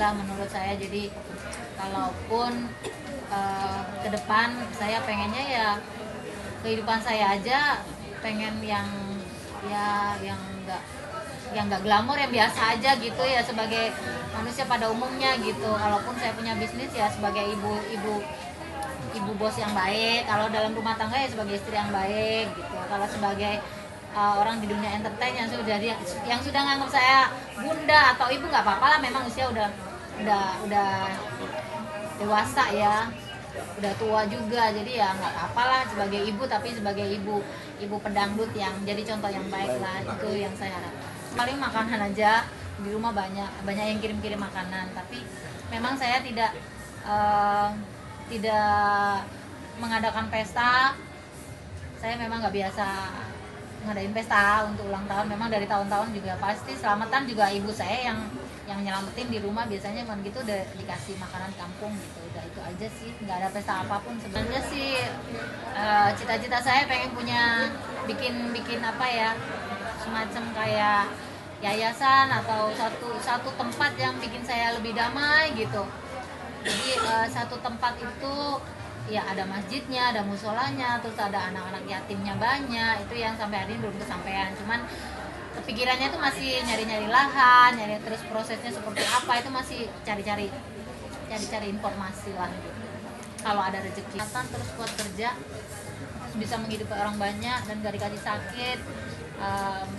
lah menurut saya. Jadi kalaupun ke depan saya pengennya ya kehidupan saya aja pengen yang ya yang nggak glamor, yang biasa aja gitu ya, sebagai manusia pada umumnya gitu. Kalaupun saya punya bisnis ya sebagai ibu bos yang baik, kalau dalam rumah tangga ya sebagai istri yang baik gitu. Kalau sebagai orang di dunia entertain yang sudah nganggap saya bunda atau ibu, nggak apa-apa lah, memang usia udah dewasa ya, udah tua juga, jadi ya nggak apa-apa lah sebagai ibu, tapi sebagai ibu pedangdut yang jadi contoh yang baik lah, itu yang saya harap. Paling makanan aja, di rumah banyak yang kirim makanan, tapi memang saya tidak mengadakan pesta. Saya memang nggak biasa ngadain pesta untuk ulang tahun. Memang dari tahun-tahun juga pasti selamatan juga ibu saya yang nyelamatin di rumah, biasanya kan gitu udah dikasih makanan kampung gitu. Udah itu aja sih, nggak ada pesta apapun sebenarnya sih. Cita-cita saya pengen punya bikin apa ya, semacam kayak yayasan atau satu tempat yang bikin saya lebih damai gitu. Jadi satu tempat itu ya ada masjidnya, ada musolanya, terus ada anak-anak yatimnya banyak. Itu yang sampai hari ini belum kesampaian. Cuman kepikirannya itu masih nyari-nyari lahan, terus prosesnya seperti apa, itu masih cari-cari informasi lah gitu. Kalau ada rezeki terus kuat kerja, terus bisa menghidupi orang banyak dan gak dikasih sakit,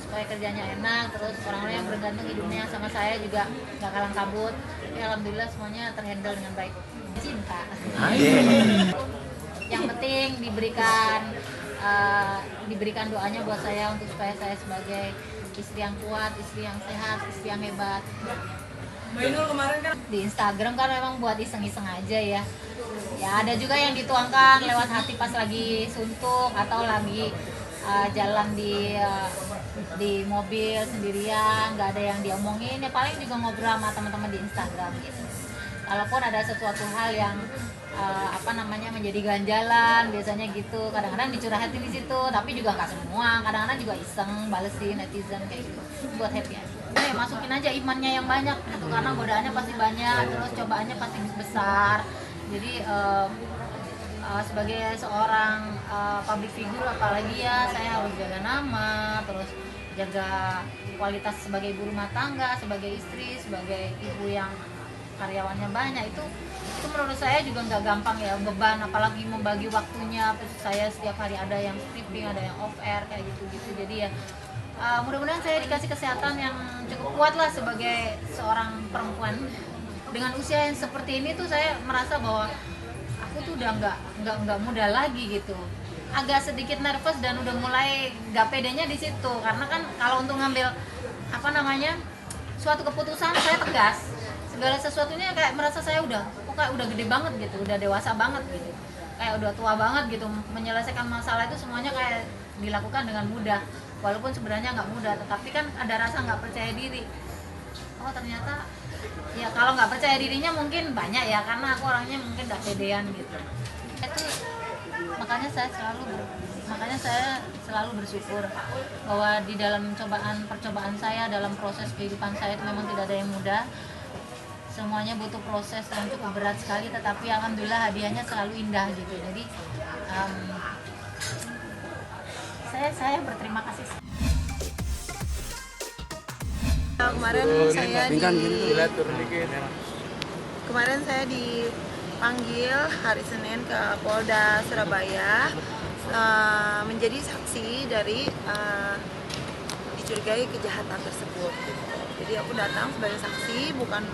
supaya kerjanya enak, terus orang-orang yang bergantung hidupnya sama saya juga gak kalang kabut. Ya alhamdulillah semuanya terhandle dengan baik. Cinta. Yang penting diberikan doanya buat saya untuk supaya saya sebagai istri yang kuat, istri yang sehat, istri yang hebat. Mainul kemarin kan Di Instagram kan memang buat iseng-iseng aja ya. Ya ada juga yang dituangkan lewat hati pas lagi suntuk atau lagi jalan di mobil sendirian, nggak ada yang diomongin, ya paling juga ngobrol sama teman-teman di Instagram gitu. Kalaupun ada sesuatu hal yang menjadi ganjalan, biasanya gitu, kadang-kadang dicurhatin di situ, tapi juga nggak semua, kadang-kadang juga iseng balesin netizen kayak gitu, buat happy aja. Ya masukin aja imannya yang banyak gitu, karena godaannya pasti banyak, terus cobaannya pasti besar. Jadi sebagai seorang public figure apalagi ya, saya harus jaga nama, terus jaga kualitas sebagai ibu rumah tangga, sebagai istri, sebagai ibu yang karyawannya banyak. Itu menurut saya juga nggak gampang ya, beban, apalagi membagi waktunya. Saya setiap hari ada yang stripping, ada yang off air kayak gitu-gitu. Jadi ya mudah-mudahan saya dikasih kesehatan yang cukup kuat lah sebagai seorang perempuan. Dengan usia yang seperti ini tuh saya merasa bahwa aku tuh udah nggak muda lagi gitu. Agak sedikit nervous dan udah mulai nggak pedenya di situ, karena kan kalau untuk ngambil suatu keputusan saya tegas, segala sesuatunya kayak merasa saya udah gede banget gitu, udah dewasa banget gitu, kayak udah tua banget gitu. Menyelesaikan masalah itu semuanya kayak dilakukan dengan mudah, walaupun sebenarnya nggak mudah, tetapi kan ada rasa nggak percaya diri. Oh ternyata ya, kalau nggak percaya dirinya mungkin banyak ya, karena aku orangnya mungkin nggak pedean gitu. Itu makanya saya selalu bersyukur bahwa di dalam percobaan saya, dalam proses kehidupan saya itu memang tidak ada yang mudah. Semuanya butuh proses yang cukup berat sekali, tetapi alhamdulillah hadiahnya selalu indah gitu. Jadi saya berterima kasih. Kemarin saya dipanggil hari Senin ke Polda Surabaya menjadi saksi dari dicurigai kejahatan tersebut. Jadi aku datang sebagai saksi, bukan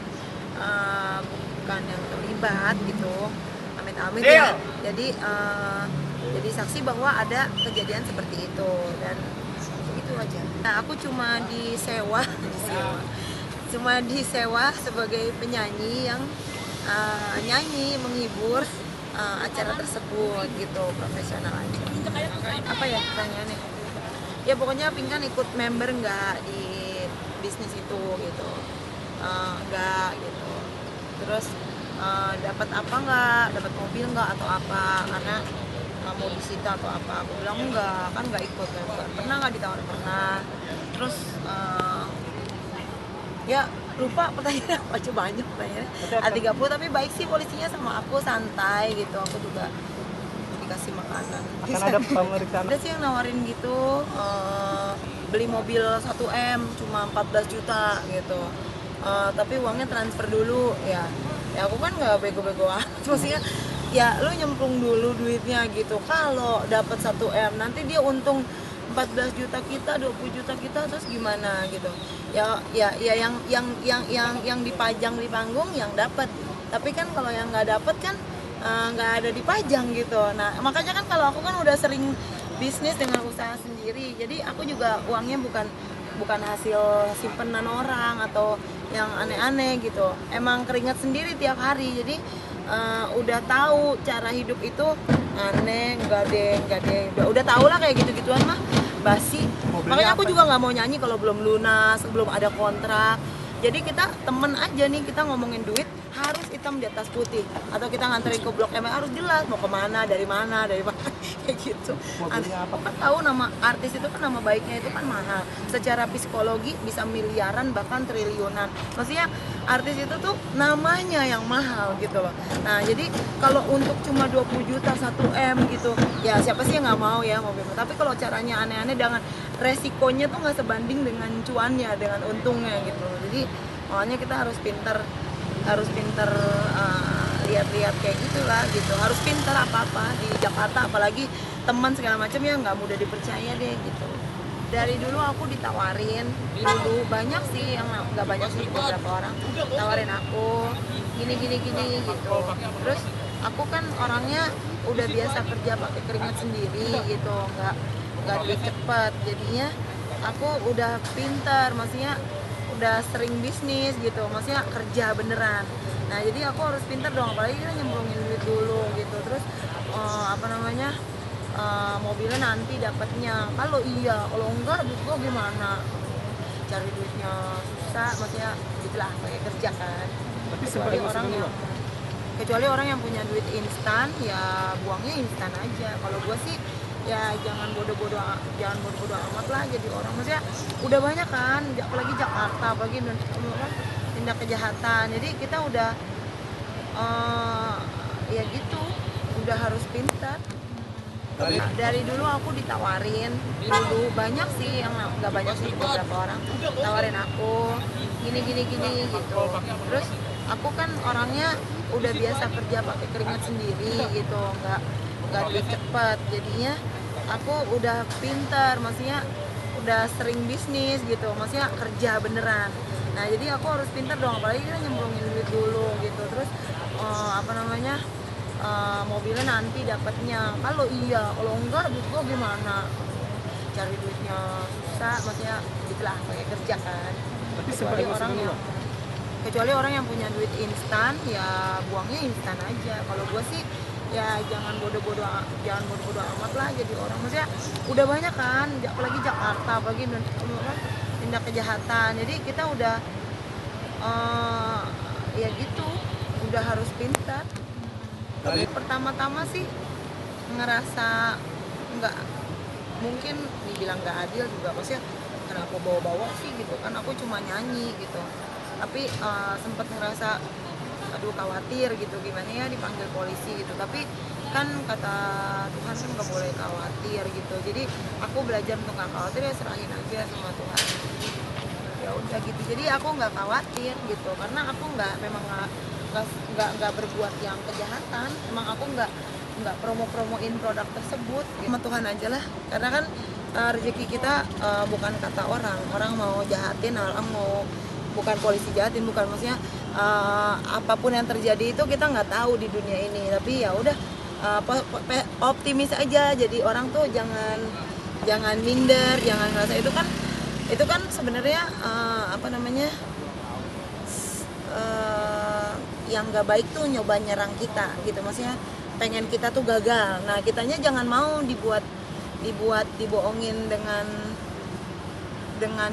yang terlibat gitu, amit-amit ya. Jadi saksi bahwa ada kejadian seperti itu, dan itu aja. Nah, aku cuma disewa sebagai penyanyi yang nyanyi menghibur acara tersebut gitu, profesional aja. Apa ya pertanyaannya? Ya pokoknya Pinkan ikut member nggak di bisnis itu gitu, nggak gitu. Terus dapat apa nggak, dapat mobil nggak atau apa, karena mau disita atau apa. Aku bilang enggak, kan nggak ikut member. Pernah nggak ditawarin? Pernah. Terus Ya lupa pertanyaan apa, coba banyak pertanyaannya. A30 tapi baik sih polisinya sama aku, santai gitu. Aku juga dikasih makanan. Akan ada pemeriksaan. Ada sih yang nawarin gitu, beli mobil 1M cuma 14 juta gitu. Tapi uangnya transfer dulu ya. Ya aku kan nggak bego-bego amat, maksudnya ya lu nyemplung dulu duitnya gitu. Kalau dapat 1M nanti dia untung 14 juta kita, 20 juta kita, terus gimana gitu. Ya yang dipajang di panggung yang dapat. Tapi kan kalau yang nggak dapat kan nggak ada dipajang gitu. Nah makanya kan kalau aku kan udah sering bisnis dengan usaha sendiri, jadi aku juga uangnya bukan hasil simpenan orang atau yang aneh-aneh gitu. Emang keringat sendiri tiap hari, jadi udah tahu cara hidup itu aneh, nggak deh, udah tahu lah kayak gitu-gituan mah basi. Makanya aku juga nggak mau nyanyi kalau belum lunas, belum ada kontrak. Jadi kita temen aja nih, kita ngomongin duit harus hitam di atas putih, atau kita nganterin ke Blok M harus jelas mau kemana, dari mana kayak gitu. Aku kan tahu nama artis itu kan, nama baiknya itu kan mahal, secara psikologi bisa miliaran bahkan triliunan. Maksudnya artis itu tuh namanya yang mahal gitu loh. Nah jadi kalau untuk cuma 20 juta 1M gitu, ya siapa sih yang nggak mau ya mobil. Tapi kalau caranya aneh-aneh, dengan resikonya tuh nggak sebanding dengan cuannya, dengan untungnya gitu. Jadi makanya kita harus pinter lihat-lihat kayak gitulah gitu. Harus pinter apa-apa di Jakarta, apalagi teman segala macam ya nggak mudah dipercaya deh gitu. Dari dulu aku ditawarin, dulu banyak sih, yang nggak banyak sih, beberapa orang tawarin aku gini gitu. Terus aku kan orangnya udah biasa kerja pakai keringat sendiri gitu, nggak duit cepet, jadinya aku udah pintar, maksudnya udah sering bisnis gitu, maksudnya kerja beneran. Nah jadi aku harus pintar dong, apalagi kita nyemplungin duit dulu gitu. Terus mobilnya nanti dapatnya, kalau enggak duit gua gimana, cari duitnya susah, maksudnya gitulah, pakai kerja kan. Kecuali orang yang punya duit instan, ya buangnya instan aja. Kalau gua sih ya jangan bodoh-bodoh amat lah jadi orang. Maksudnya udah banyak kan, apalagi Jakarta, apalagi tindak kejahatan. Jadi kita udah ya gitu, udah harus pintar. Dari dulu aku ditawarin, dulu banyak sih, yang nggak banyak sih, beberapa orang tawarin aku gini gitu. Terus aku kan orangnya udah biasa kerja pakai keringat sendiri gitu, nggak duit cepet, jadinya aku udah pintar, maksudnya udah sering bisnis gitu, maksudnya kerja beneran. Nah jadi aku harus pintar dong, apalagi kita nyemplungin duit dulu gitu. Terus mobilnya nanti dapatnya, kalau enggak duit gua gimana, cari duitnya susah, maksudnya gitulah, pakai kerja kan. Kecuali orang yang punya duit instan, ya buangnya instan aja. Kalau gua sih ya jangan bodoh-bodoh amat lah jadi orang. Maksudnya udah banyak kan, apalagi Jakarta, apalagi tindak kejahatan. Jadi kita udah ya gitu, udah harus pintar. Tapi pertama-tama sih ngerasa nggak, mungkin dibilang nggak adil juga, maksudnya kenapa bawa-bawa sih gitu kan, aku cuma nyanyi gitu. Tapi sempet ngerasa aduh khawatir gitu, gimana ya dipanggil polisi gitu. Tapi kan kata Tuhan kan nggak boleh khawatir gitu, jadi aku belajar untuk nggak khawatir, ya serahin aja sama Tuhan, ya udah gitu. Jadi aku nggak khawatir gitu, karena aku memang nggak berbuat yang kejahatan. Emang aku nggak promoin produk tersebut gitu. Sama Tuhan aja lah, karena kan rezeki kita bukan kata orang mau jahatin, orang mau, bukan polisi jahatin, bukan, maksudnya apapun yang terjadi itu kita nggak tahu di dunia ini. Tapi ya udah, optimis aja. Jadi orang tuh jangan minder, jangan ngerasa itu kan sebenarnya yang nggak baik tuh nyoba nyerang kita gitu, maksudnya pengen kita tuh gagal. Nah kitanya jangan mau dibohongin dengan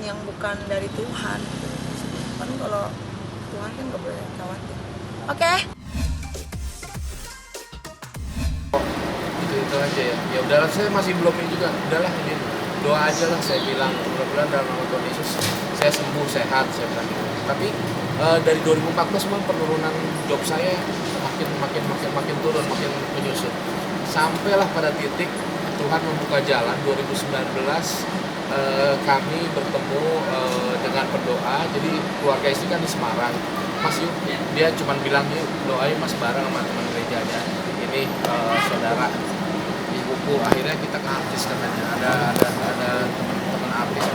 yang bukan dari Tuhan. Kan kalau Tuhan kan nggak boleh khawatir. Oke. Itu aja ya. Ya udahlah, saya masih belum ini juga. Udahlah, ini doa aja lah, saya bilang mudah-mudahan dalam nama Tuhan Yesus saya sembuh, sehat, saya bilang gitu. Tapi dari 2014 memang penurunan job saya makin turun, makin menyusut. Sampailah pada titik Tuhan membuka jalan 2019, kami bertemu dengan berdoa. Jadi keluarga istri kan di Semarang. Mas yuk, dia cuma bilang yuk doain Mas bareng sama teman gerejanya. Ini saudara ibuku. Akhirnya kita ke artis katanya. Ada teman artis,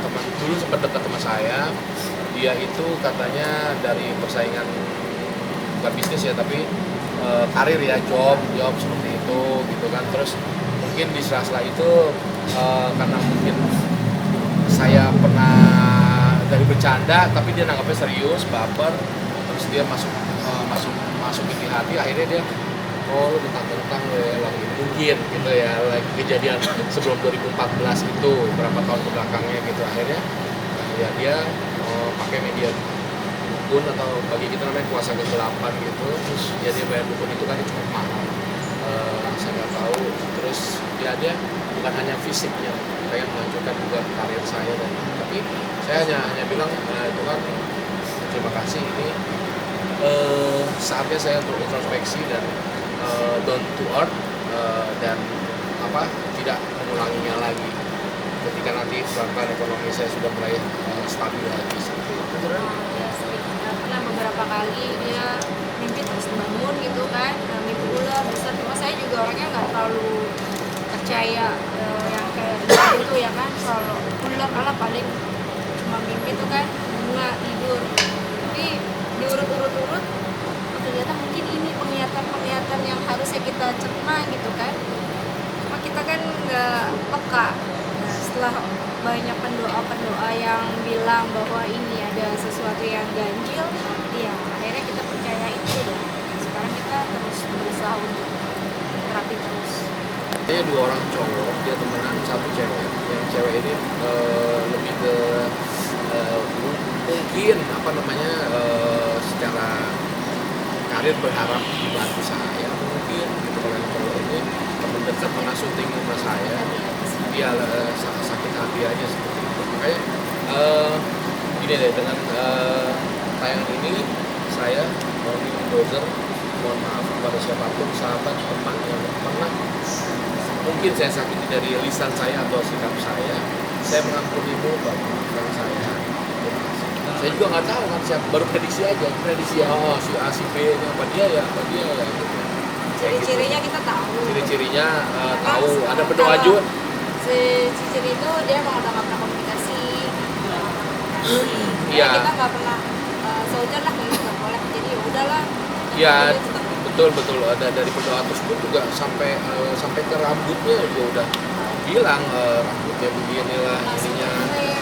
teman dulu sempat dekat sama saya. Dia itu katanya dari persaingan bukan bisnis ya, tapi karir ya, job seperti itu gitu kan. Terus mungkin di sela-sela itu karena mungkin saya pernah dari bercanda tapi dia nanggapnya serius, baper, terus dia masuk di hati. Akhirnya dia lu tentang lagi mungkin gitu ya, lagi kejadian sebelum 2014 itu berapa tahun kebelakangnya gitu. Akhirnya ya dia pakai media dukun atau bagi kita namanya kuasa kegelapan gitu. Terus ya dia bayar dukun itu kan cukup mahal, saya nggak tahu. Terus ya dia bukan hanya fisiknya, pengen melanjutkan juga karir saya, tapi saya hanya bilang Tuhan terima kasih, ini saatnya saya untuk introspeksi dan down to earth, dan tidak mengulanginya lagi ketika nanti pelan-pelan ekonomi saya sudah mulai stabil lagi seperti itu. Pernah beberapa kali dia mimpi terus bangun gitu kan, mimpi ular besar. Cuma saya juga orangnya nggak terlalu percaya yang kayak gitu ya kan, kalau ular ala paling cuma mimpi tuh kan bunga tidur. Tapi diurut-urut ternyata mungkin ini penglihatan yang harusnya kita cerna gitu kan. Cuma kita kan nggak peka. Nah, setelah banyak pendoa yang bilang bahwa ini ada sesuatu yang ganjil, ya akhirnya kita percaya itu dan sekarang kita terus berusaha untuk terapi terus. Dia 2 orang cowok, dia temenan 1 cewek. Yang cewek ini lebih ke mungkin secara karir berharap dibantu saya mungkin gitu. Kalau yang cowok ini teman dekat pernah syuting sama saya, dia sakit hati aja seperti itu. Makanya gini deh, dengan tayangan ini saya mau bulldozer, mohon maaf kepada siapapun, sahabat, teman yang pernah mungkin saya sakiti dari lisan saya atau sikap saya mengampunimu, maafkan saya. Saya juga nggak tahu kan, siapa, baru prediksi ya, si A, si B, apa dia ya gitu. Ciri-cirinya kita tahu. Ciri-cirinya tahu, ada berdoa juga. Si ciri itu dia emang udah nggak pernah komunikasi. Iya. Kita nggak pernah saujar lah kalau nggak boleh, jadi ya udahlah. Iya, betul. Ada dari berdoa tersebut juga sampai ke rambutnya juga udah bilang rambutnya beginilah, ininya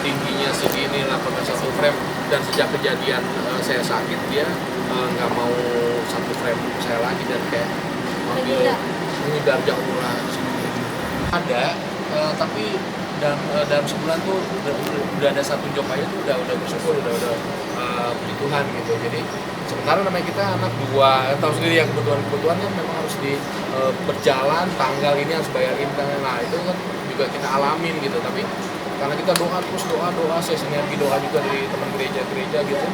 tingginya segini, 8 frame. Dan sejak kejadian saya sakit, dia nggak mau 1 frame saya lagi dan kayak menghindar jauh lah. Ada, tapi dalam sebulan tuh udah ada 1 job aja tuh udah bersyukur, udah puji Tuhan gitu. Jadi sementara namanya kita anak 2, tahu sendiri ya, kebutuhan kan memang harus berjalan, tanggal ini harus bayarin, nah itu kan juga kita alamin gitu. Tapi karena kita doa terus, doa, saya sinergi doa juga dari teman gereja gitu,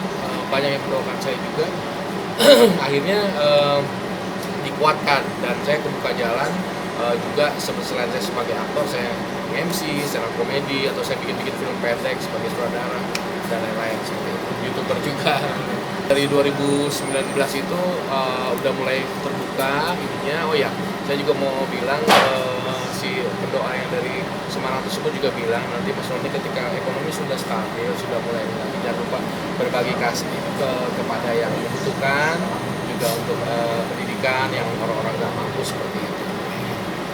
banyak yang mendoakan saya juga. Akhirnya dikuatkan dan saya kebuka jalan. Juga selain saya sebagai aktor, saya MC, stand-up komedi, atau saya bikin film pendek sebagai sutradara dan lain-lain seperti itu. YouTuber juga. Dari 2019 itu udah mulai terbuka ininya. Oh ya, saya juga mau bilang si pendoa yang dari Semarang tersebut juga bilang nanti Mas Roni ketika ekonomi sudah stabil, sudah mulai lagi, jangan lupa berbagi kasih kepada yang membutuhkan, juga untuk pendidikan yang orang-orang nggak mampu seperti itu.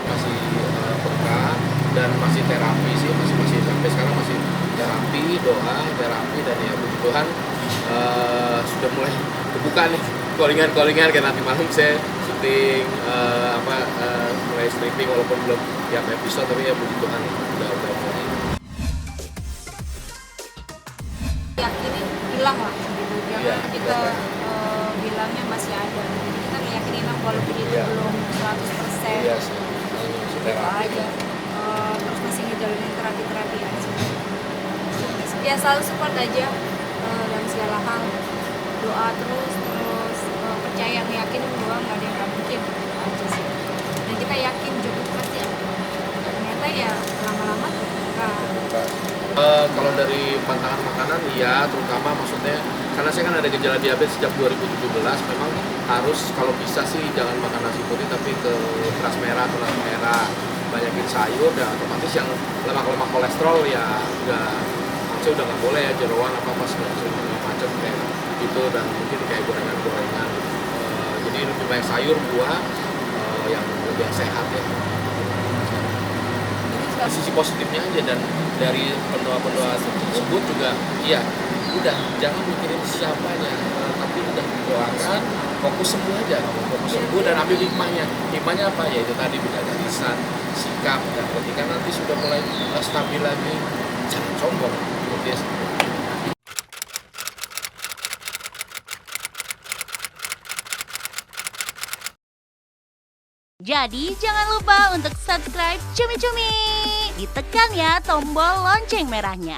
Masih berkah dan masih terapi sih, masih sampai sekarang masih terapi, doa, terapi, dan ya puji Tuhan sudah mulai terbuka nih callingan kayak nanti malam saya syuting mulai stripping walaupun belum tiap episode, tapi ya puji Tuhan udah mulai. Yakini hilang lah gitu, jangan kita bilangnya masih ada. Jadi kita meyakini walaupun itu belum 100%. Iya sih. Gitu aja, terus masih ngejalanin terapi aja. Ya selalu support aja dalam segala segala hal, doa terus percaya, meyakini bahwa nggak ada yang nggak mungkin aja sih. Dan kita yakin jodoh pasti ada. Ternyata ya lama-lama terbuka. Kalau dari pantangan makanan, iya, terutama maksudnya karena saya kan ada gejala diabetes sejak 2017, memang harus kalau bisa sih jangan makan nasi putih tapi ke beras merah, tunas merah, banyakin sayur, dan otomatis yang lemak-lemak kolesterol ya saya udah nggak boleh ya, jeroan apa segala macam kayak gitu, dan mungkin kayak gorengan-gorengan. Jadi lebih banyak sayur, buah, yang lebih sehat ya. Sisi positifnya aja, dan dari pendoa-pendoa tersebut juga iya, udah jangan mikirin siapanya, tapi udah doakan, fokus sembuh aja, fokus sembuh dan ambil hikmahnya. Hikmahnya apa ya, itu tadi menjaga lisan, sikap, dan ketika nanti sudah mulai stabil lagi, jangan sombong gitu ya. Jadi jangan lupa untuk subscribe Cumi Cumi. Ditekan ya tombol lonceng merahnya.